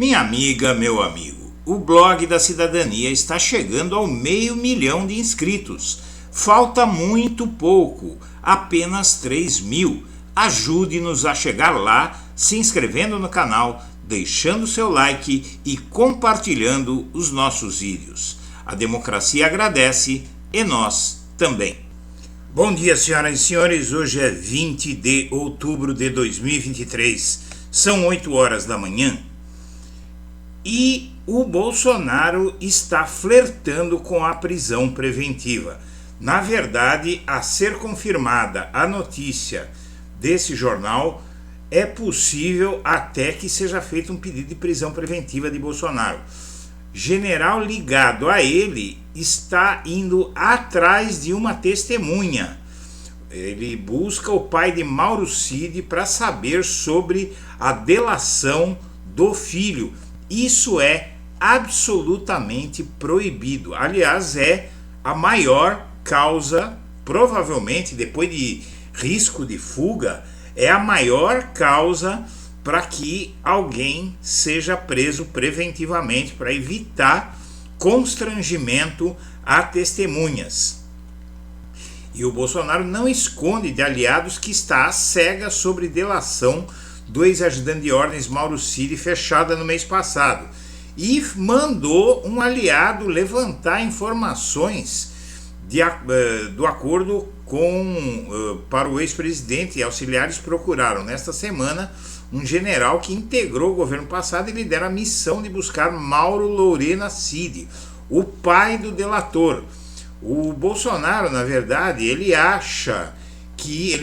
Minha amiga, meu amigo, o blog da cidadania está chegando ao 500 mil de inscritos. Falta muito pouco, apenas 3.000. Ajude-nos a chegar lá, se inscrevendo no canal, deixando seu like e compartilhando os nossos vídeos. A democracia agradece e nós também. Bom dia, senhoras e senhores. Hoje é 20 de outubro de 2023. São 8 horas da manhã. E o Bolsonaro está flertando com a prisão preventiva. Na verdade, a ser confirmada a notícia desse jornal, é possível até que seja feito um pedido de prisão preventiva de Bolsonaro. General ligado a ele está indo atrás de uma testemunha. Ele busca o pai de Mauro Cid para saber sobre a delação do filho. Isso é absolutamente proibido. Aliás, é a maior causa, provavelmente, depois de risco de fuga, é a maior causa para que alguém seja preso preventivamente, para evitar constrangimento a testemunhas. E o Bolsonaro não esconde de aliados que está às cegas sobre delação do ex-ajudante de ordens Mauro Cid, fechada no mês passado, e mandou um aliado levantar informações do acordo para o ex-presidente, e auxiliares procuraram nesta semana um general que integrou o governo passado e lidera a missão de buscar Mauro Lorena Cid, o pai do delator. O Bolsonaro, na verdade, ele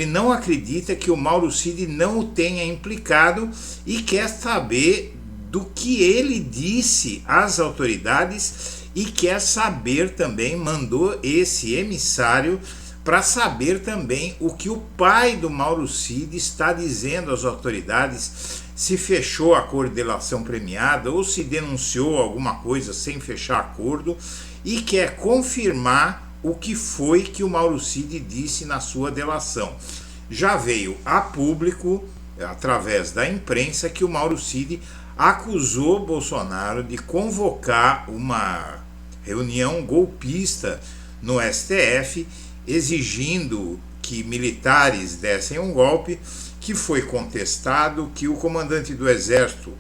não acredita que o Mauro Cid não o tenha implicado e quer saber do que ele disse às autoridades e quer saber também, mandou esse emissário para saber também o que o pai do Mauro Cid está dizendo às autoridades, se fechou acordo de delação premiada ou se denunciou alguma coisa sem fechar acordo, e quer confirmar o que foi que o Mauro Cid disse na sua delação. Já veio a público, através da imprensa, que o Mauro Cid acusou Bolsonaro de convocar uma reunião golpista no STF, exigindo que militares dessem um golpe, que foi contestado, que o comandante do Exército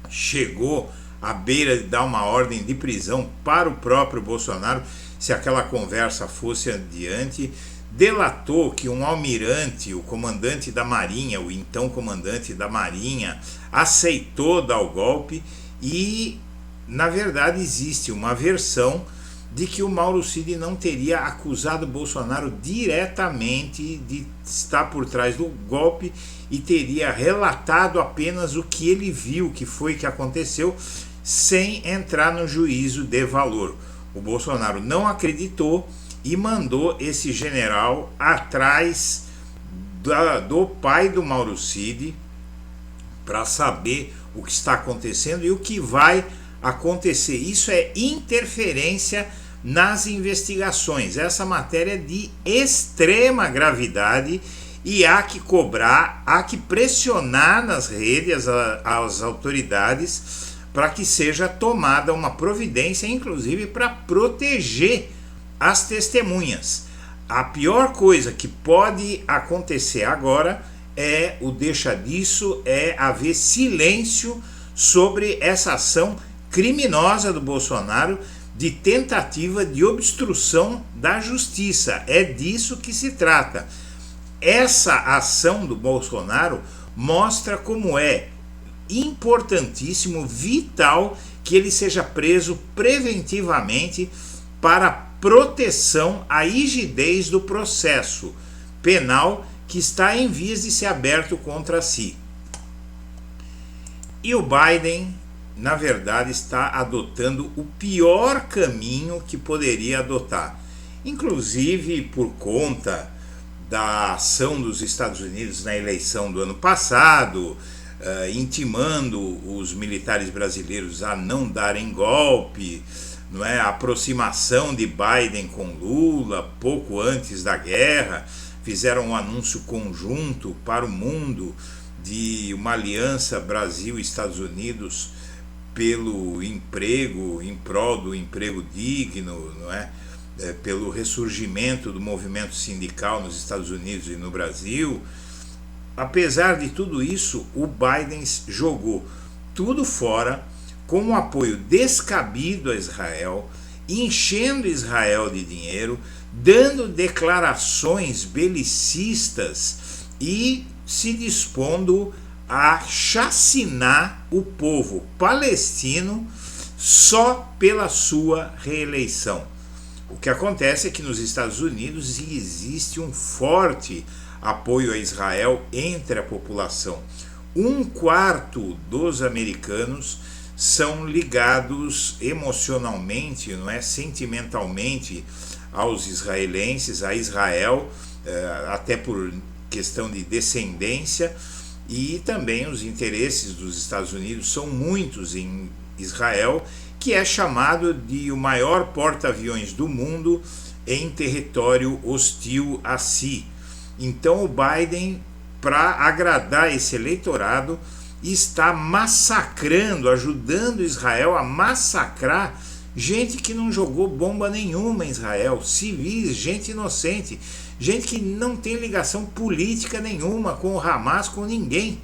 chegou à beira de dar uma ordem de prisão para o próprio Bolsonaro, se aquela conversa fosse adiante. Delatou que um almirante, o comandante da Marinha, o então comandante da Marinha, aceitou dar o golpe, e na verdade existe uma versão de que o Mauro Cid não teria acusado Bolsonaro diretamente de estar por trás do golpe e teria relatado apenas o que ele viu, que foi que aconteceu, sem entrar no juízo de valor. O Bolsonaro não acreditou e mandou esse general atrás do pai do Mauro Cid para saber o que está acontecendo e o que vai acontecer. Isso é interferência nas investigações. Essa matéria é de extrema gravidade e há que cobrar, há que pressionar nas redes as autoridades para que seja tomada uma providência, inclusive para proteger as testemunhas. A pior coisa que pode acontecer agora é o deixa disso, é haver silêncio sobre essa ação criminosa do Bolsonaro de tentativa de obstrução da justiça. É disso que se trata. Essa ação do Bolsonaro mostra como é importantíssimo, vital, que ele seja preso preventivamente para proteção à rigidez do processo penal que está em vias de ser aberto contra si. E o Biden, na verdade, está adotando o pior caminho que poderia adotar, inclusive por conta da ação dos Estados Unidos na eleição do ano passado, intimando os militares brasileiros a não darem golpe, não é? A aproximação de Biden com Lula pouco antes da guerra, fizeram um anúncio conjunto para o mundo de uma aliança Brasil-Estados Unidos pelo emprego, em prol do emprego digno, não é? Pelo ressurgimento do movimento sindical nos Estados Unidos e no Brasil. Apesar de tudo isso, o Biden jogou tudo fora, com um apoio descabido a Israel, enchendo Israel de dinheiro, dando declarações belicistas e se dispondo a chacinar o povo palestino só pela sua reeleição. O que acontece é que nos Estados Unidos existe um forte apoio a Israel entre a população. 1/4 dos americanos são ligados emocionalmente, não é, sentimentalmente aos israelenses, a Israel, até por questão de descendência, e também os interesses dos Estados Unidos são muitos em Israel, que é chamado de o maior porta-aviões do mundo em território hostil a si. Então o Biden, para agradar esse eleitorado, está massacrando, ajudando Israel a massacrar gente que não jogou bomba nenhuma em Israel, civis, gente inocente, gente que não tem ligação política nenhuma com o Hamas, com ninguém.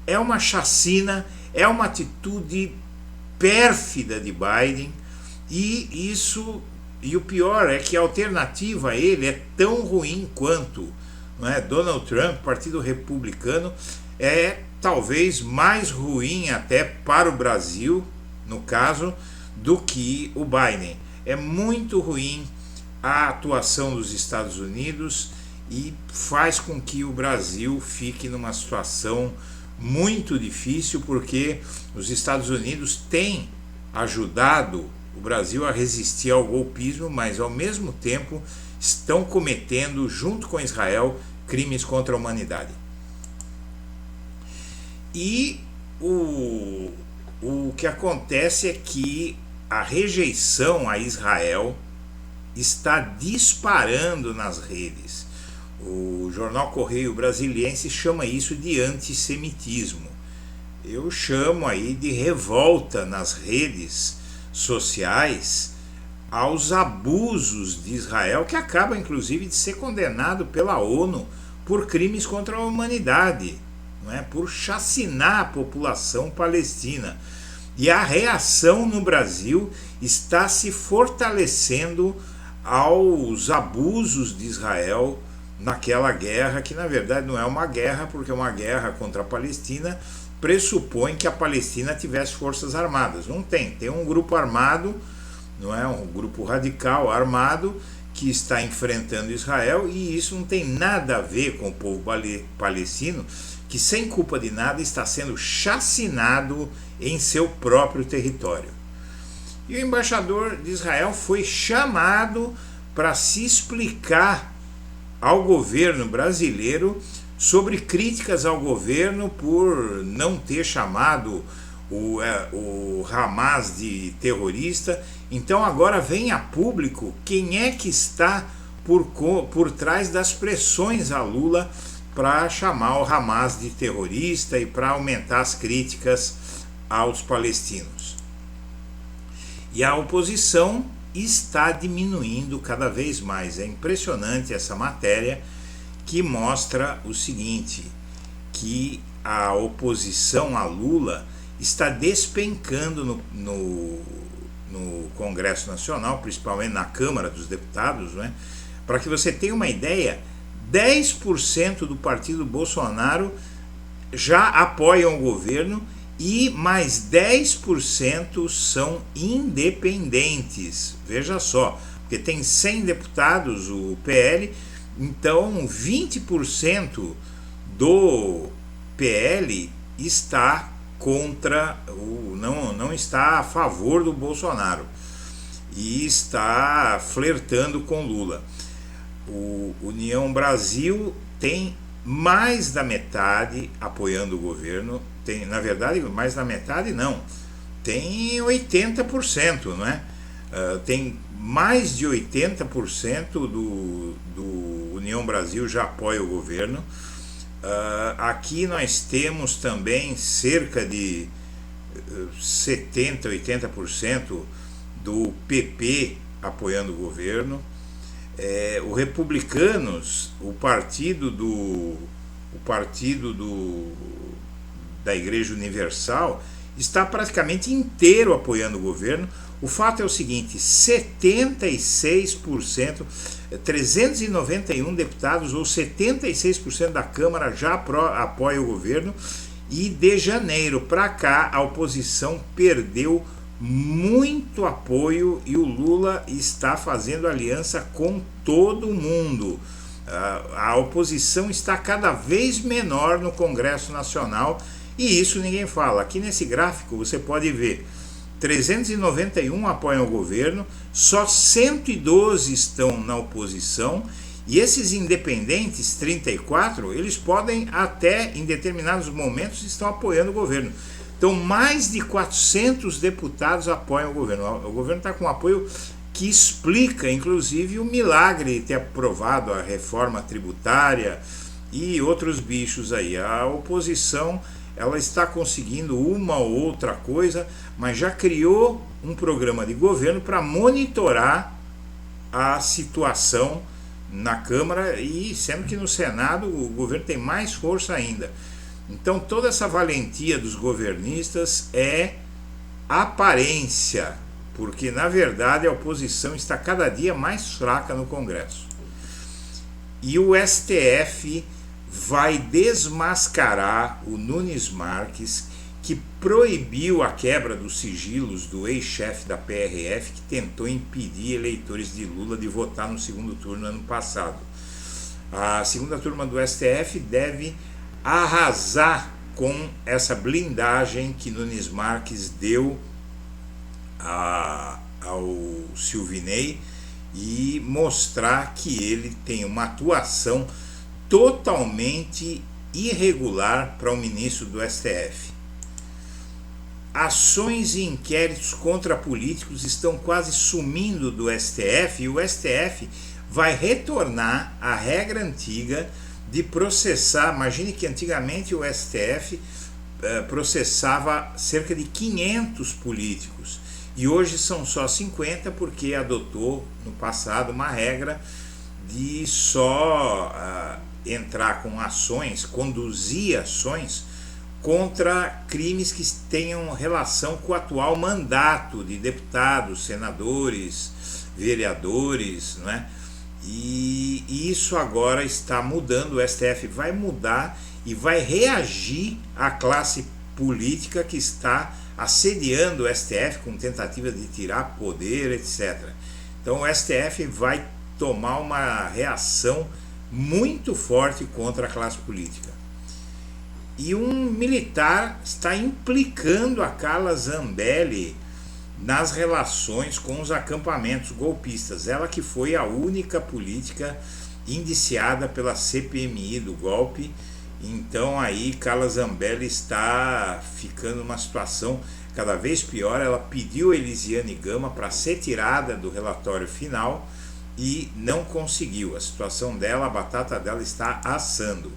É uma chacina, é uma atitude pérfida de Biden, e o pior é que a alternativa a ele é tão ruim quanto, não é? Donald Trump, Partido Republicano, é talvez mais ruim até para o Brasil, no caso, do que o Biden. É muito ruim a atuação dos Estados Unidos e faz com que o Brasil fique numa situação muito difícil, porque os Estados Unidos têm ajudado o Brasil a resistir ao golpismo, mas ao mesmo tempo estão cometendo, junto com Israel, crimes contra a humanidade. E o que acontece é que a rejeição a Israel está disparando nas redes. O jornal Correio Brasiliense chama isso de antissemitismo. Eu chamo aí de revolta nas redes sociais aos abusos de Israel, que acaba inclusive de ser condenado pela ONU por crimes contra a humanidade, não é? Por chacinar a população palestina. E a reação no Brasil está se fortalecendo aos abusos de Israel naquela guerra, que na verdade não é uma guerra, porque uma guerra contra a Palestina pressupõe que a Palestina tivesse forças armadas. Não tem, tem um grupo armado, não é, um grupo radical armado que está enfrentando Israel, e isso não tem nada a ver com o povo palestino, que sem culpa de nada está sendo chacinado em seu próprio território. E o embaixador de Israel foi chamado para se explicar ao governo brasileiro sobre críticas ao governo por não ter chamado o Hamas de terrorista. Então agora vem a público quem é que está por trás das pressões a Lula para chamar o Hamas de terrorista e para aumentar as críticas aos palestinos. E a oposição está diminuindo cada vez mais. É impressionante essa matéria, que mostra o seguinte, que a oposição a Lula está despencando no Congresso Nacional, principalmente na Câmara dos Deputados, né? Para que você tenha uma ideia, 10% do partido Bolsonaro já apoiam o governo e mais 10% são independentes. Veja só, porque tem 100 deputados o PL, então 20% do PL está contra, não está a favor do Bolsonaro e está flertando com Lula. O União Brasil tem mais da metade apoiando o governo, tem, na verdade, mais da metade não, tem 80%, não é? Tem mais de 80% do União Brasil já apoia o governo. Aqui nós temos também cerca de 70%, 80% do PP apoiando o governo. O Republicanos, o partido da Igreja Universal, está praticamente inteiro apoiando o governo. O fato é o seguinte: 76%, 391 deputados, ou 76% da Câmara já apoia o governo, e de janeiro para cá a oposição perdeu muito apoio e o Lula está fazendo aliança com todo mundo. A oposição está cada vez menor no Congresso Nacional, e isso ninguém fala. Aqui nesse gráfico você pode ver: 391 apoiam o governo, só 112 estão na oposição, e esses independentes, 34, eles podem até, em determinados momentos, estão apoiando o governo. Então, mais de 400 deputados apoiam o governo. O governo está com um apoio que explica, inclusive, o milagre de ter aprovado a reforma tributária e outros bichos aí. A oposição, ela está conseguindo uma ou outra coisa, mas já criou um programa de governo para monitorar a situação na Câmara, e sendo que no Senado o governo tem mais força ainda. Então toda essa valentia dos governistas é aparência, porque na verdade a oposição está cada dia mais fraca no Congresso. E o STF vai desmascarar o Nunes Marques, que proibiu a quebra dos sigilos do ex-chefe da PRF, que tentou impedir eleitores de Lula de votar no segundo turno ano passado. A segunda turma do STF deve arrasar com essa blindagem que Nunes Marques deu ao Silvinei e mostrar que ele tem uma atuação totalmente irregular para o ministro do STF. Ações e inquéritos contra políticos estão quase sumindo do STF, e o STF vai retornar à regra antiga de processar. Imagine que antigamente o STF processava cerca de 500 políticos, e hoje são só 50, porque adotou no passado uma regra de só entrar com ações, conduzir ações contra crimes que tenham relação com o atual mandato de deputados, senadores, vereadores, não é? E isso agora está mudando. O STF vai mudar e vai reagir à classe política que está assediando o STF com tentativa de tirar poder, etc. Então o STF vai tomar uma reação muito forte contra a classe política. E um militar está implicando a Carla Zambelli nas relações com os acampamentos golpistas. Ela que foi a única política indiciada pela CPMI do golpe. Então aí Carla Zambelli está ficando numa situação cada vez pior. Ela pediu a Elisiane Gama para ser tirada do relatório final e não conseguiu. A situação dela, a batata dela está assando.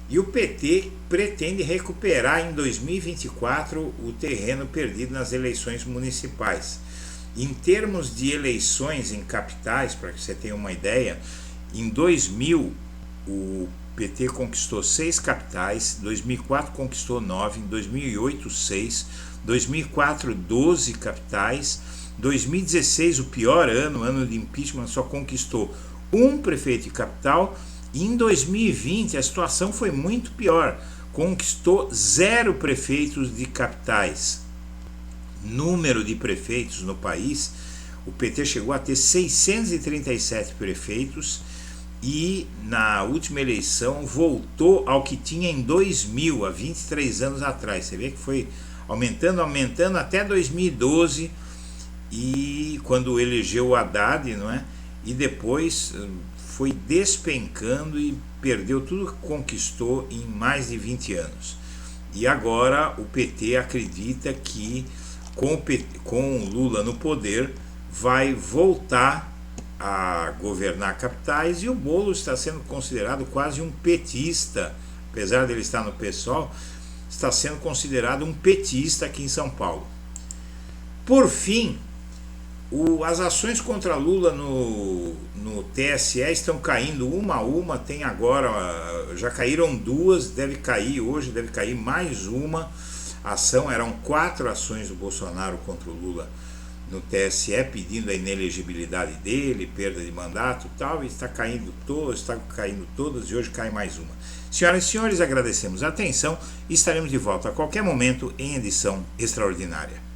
E o PT pretende recuperar em 2024 o terreno perdido nas eleições municipais. Em termos de eleições em capitais, para que você tenha uma ideia, em 2000 o PT conquistou 6 capitais, 2004 conquistou 9, em 2008 6, 2004 12 capitais, 2016, o pior ano de impeachment, só conquistou 1 prefeito de capital. E em 2020 a situação foi muito pior, conquistou 0 prefeitos de capitais. Número de prefeitos no país, o PT chegou a ter 637 prefeitos, e na última eleição voltou ao que tinha em 2000, há 23 anos atrás. Você vê que foi aumentando até 2012, e quando elegeu o Haddad, não é? E depois foi despencando e perdeu tudo que conquistou em mais de 20 anos. E agora o PT acredita que com o Lula no poder vai voltar a governar capitais, e o Boulos está sendo considerado quase um petista, apesar dele estar no PSOL. está sendo considerado um petista aqui em São Paulo. Por fim, as ações contra Lula no TSE estão caindo uma a uma, tem agora, já caíram duas, deve cair hoje, deve cair mais uma ação. Eram 4 ações do Bolsonaro contra o Lula no TSE, pedindo a inelegibilidade dele, perda de mandato e tal, e está caindo todas, e hoje cai mais uma. Senhoras e senhores, agradecemos a atenção e estaremos de volta a qualquer momento em edição extraordinária.